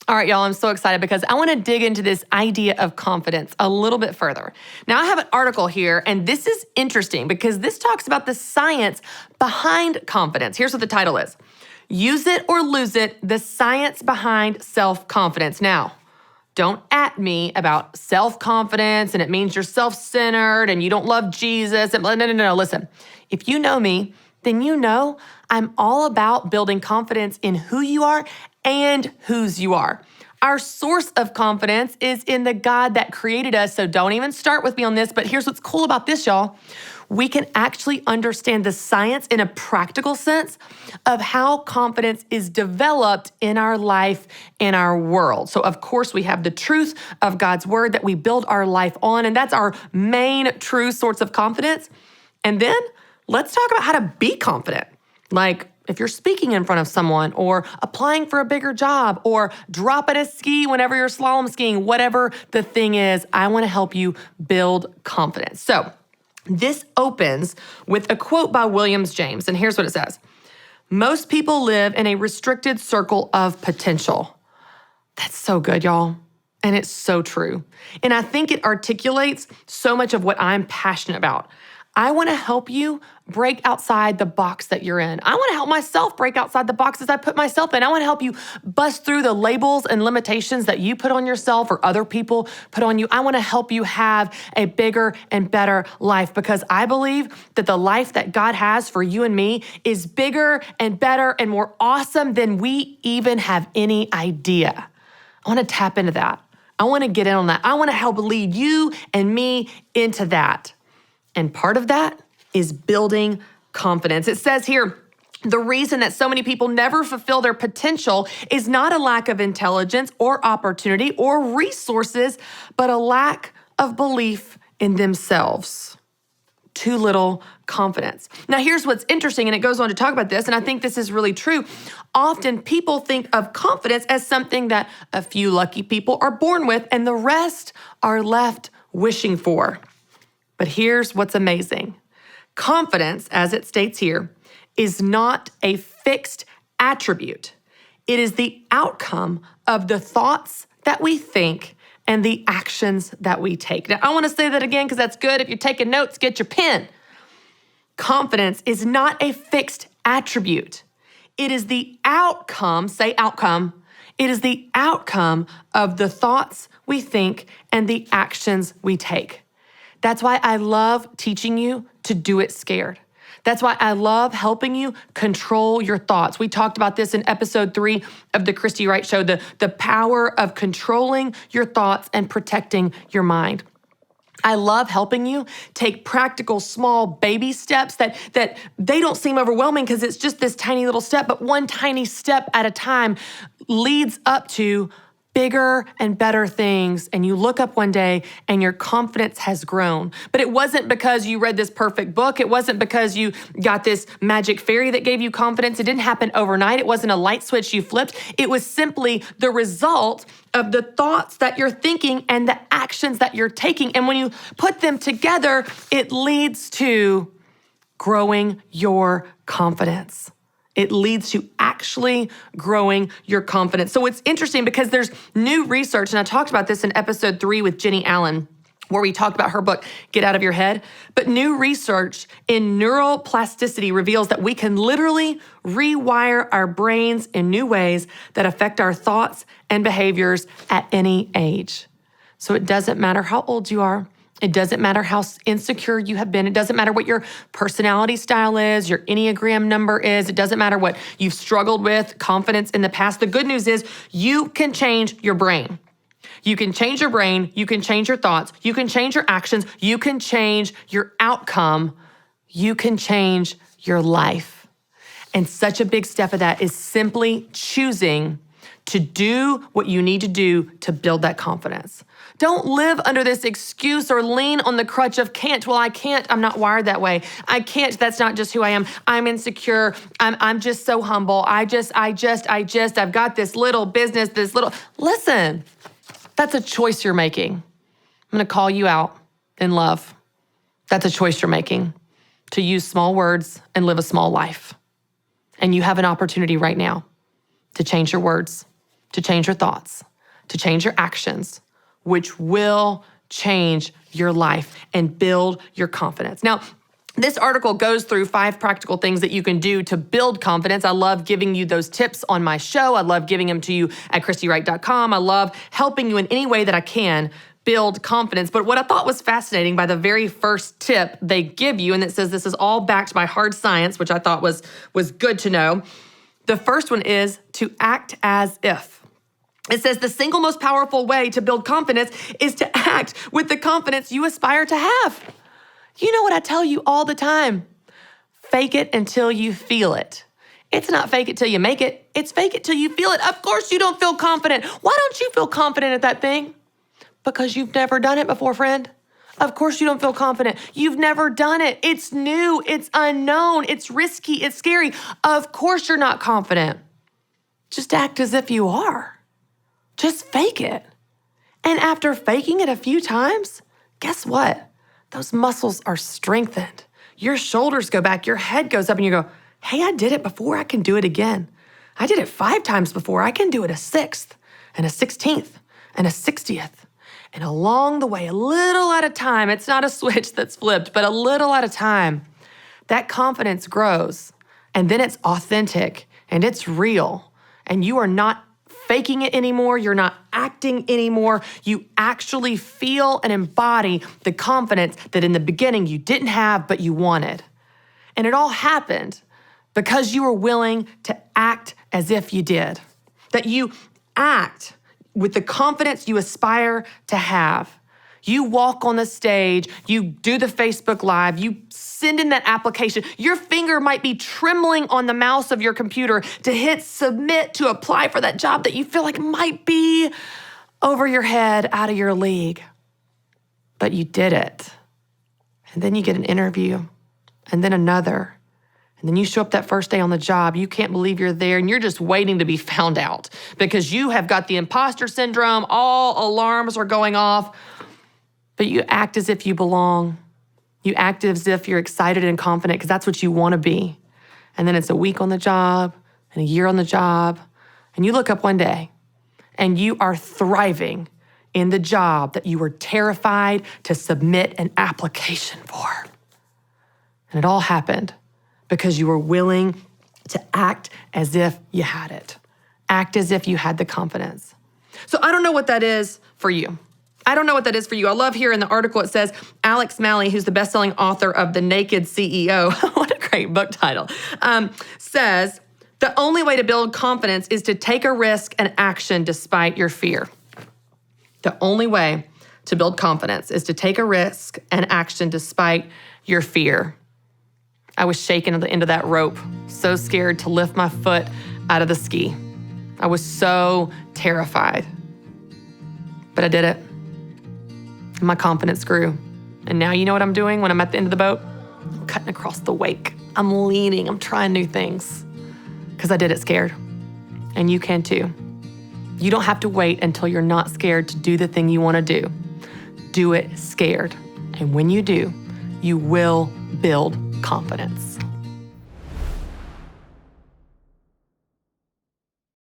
All right, y'all, I'm so excited because I want to dig into this idea of confidence a little bit further. Now, I have an article here, and this is interesting because this talks about the science behind confidence. Here's what the title is: Use It or Lose It, the Science Behind Self-Confidence. Now, don't at me about self-confidence and it means you're self-centered and you don't love Jesus. No. Listen, if you know me, then you know I'm all about building confidence in who you are and whose you are. Our source of confidence is in the God that created us, so don't even start with me on this, but here's what's cool about this, y'all. We can actually understand the science in a practical sense of how confidence is developed in our life, in our world. So of course we have the truth of God's word that we build our life on, and that's our main true source of confidence. And then let's talk about how to be confident. Like if you're speaking in front of someone or applying for a bigger job or dropping a ski whenever you're slalom skiing, whatever the thing is, I want to help you build confidence. So this opens with a quote by William James, and here's what it says. Most people live in a restricted circle of potential. That's so good, y'all. And it's so true. And I think it articulates so much of what I'm passionate about. I want to help you break outside the box that you're in. I want to help myself break outside the boxes I put myself in. I want to help you bust through the labels and limitations that you put on yourself or other people put on you. I want to help you have a bigger and better life because I believe that the life that God has for you and me is bigger and better and more awesome than we even have any idea. I want to tap into that. I want to get in on that. I want to help lead you and me into that. And part of that is building confidence. It says here, the reason that so many people never fulfill their potential is not a lack of intelligence or opportunity or resources, but a lack of belief in themselves. Too little confidence. Now, here's what's interesting, and it goes on to talk about this, and I think this is really true. Often people think of confidence as something that a few lucky people are born with, and the rest are left wishing for. But here's what's amazing. Confidence, as it states here, is not a fixed attribute. It is the outcome of the thoughts that we think and the actions that we take. Now, I want to say that again because that's good. If you're taking notes, get your pen. Confidence is not a fixed attribute. It is the outcome, say outcome. It is the outcome of the thoughts we think and the actions we take. That's why I love teaching you to do it scared. That's why I love helping you control your thoughts. We talked about this in episode 3 of the Christy Wright Show, the power of controlling your thoughts and protecting your mind. I love helping you take practical, small baby steps that they don't seem overwhelming because it's just this tiny little step, but one tiny step at a time leads up to bigger and better things, and you look up one day and your confidence has grown. But it wasn't because you read this perfect book. It wasn't because you got this magic fairy that gave you confidence. It didn't happen overnight. It wasn't a light switch you flipped. It was simply the result of the thoughts that you're thinking and the actions that you're taking. And when you put them together, it leads to growing your confidence. It leads to actually growing your confidence. So it's interesting because there's new research, and I talked about this in episode 3 with Jenny Allen, where we talked about her book, Get Out of Your Head. But new research in neuroplasticity reveals that we can literally rewire our brains in new ways that affect our thoughts and behaviors at any age. So it doesn't matter how old you are. It doesn't matter how insecure you have been. It doesn't matter what your personality style is, your Enneagram number is. It doesn't matter what you've struggled with, confidence in the past. The good news is you can change your brain. You can change your brain. You can change your thoughts. You can change your actions. You can change your outcome. You can change your life. And such a big step of that is simply choosing to do what you need to do to build that confidence. Don't live under this excuse or lean on the crutch of can't. Well, I can't. I'm not wired that way. I can't. That's not just who I am. I'm insecure. I'm just so humble. I've got this little business, Listen, that's a choice you're making. I'm going to call you out in love. That's a choice you're making to use small words and live a small life. And you have an opportunity right now to change your words to change your thoughts, to change your actions, which will change your life and build your confidence. Now, this article goes through 5 practical things that you can do to build confidence. I love giving you those tips on my show. I love giving them to you at ChristyWright.com. I love helping you in any way that I can build confidence. But what I thought was fascinating by the very first tip they give you, and it says this is all backed by hard science, which I thought was good to know. The first one is to act as if. It says the single most powerful way to build confidence is to act with the confidence you aspire to have. You know what I tell you all the time? Fake it until you feel it. It's not fake it till you make it. It's fake it till you feel it. Of course you don't feel confident. Why don't you feel confident at that thing? Because you've never done it before, friend. Of course you don't feel confident. You've never done it. It's new. It's unknown. It's risky. It's scary. Of course you're not confident. Just act as if you are. Just fake it. And after faking it a few times, guess what? Those muscles are strengthened. Your shoulders go back, your head goes up, and you go, hey, I did it before, I can do it again. I did it 5 times before, I can do it a 6th, and a 16th, and a 60th. And along the way, a little at a time, it's not a switch that's flipped, but a little at a time, that confidence grows. And then it's authentic, and it's real, and you are not faking it anymore. You're not acting anymore. You actually feel and embody the confidence that in the beginning you didn't have, but you wanted. And it all happened because you were willing to act as if you did. That you act with the confidence you aspire to have. You walk on the stage, you do the Facebook Live, you send in that application. Your finger might be trembling on the mouse of your computer to hit submit to apply for that job that you feel like might be over your head, out of your league. But you did it. And then you get an interview, and then another. And then you show up that first day on the job. You can't believe you're there, and you're just waiting to be found out because you have got the imposter syndrome. All alarms are going off. But you act as if you belong. You act as if you're excited and confident because that's what you want to be. And then it's a week on the job and a year on the job. And you look up one day and you are thriving in the job that you were terrified to submit an application for. And it all happened because you were willing to act as if you had it. Act as if you had the confidence. So I don't know what that is for you. I don't know what that is for you. I love here in the article it says, Alex Malley, who's the best-selling author of The Naked CEO, what a great book title, says, the only way to build confidence is to take a risk and action despite your fear. The only way to build confidence is to take a risk and action despite your fear. I was shaking at the end of that rope, so scared to lift my foot out of the ski. I was so terrified, but I did it. My confidence grew. And now you know what I'm doing when I'm at the end of the boat? I'm cutting across the wake. I'm leaning, I'm trying new things because I did it scared. And you can too. You don't have to wait until you're not scared to do the thing you want to do. Do it scared. And when you do, you will build confidence.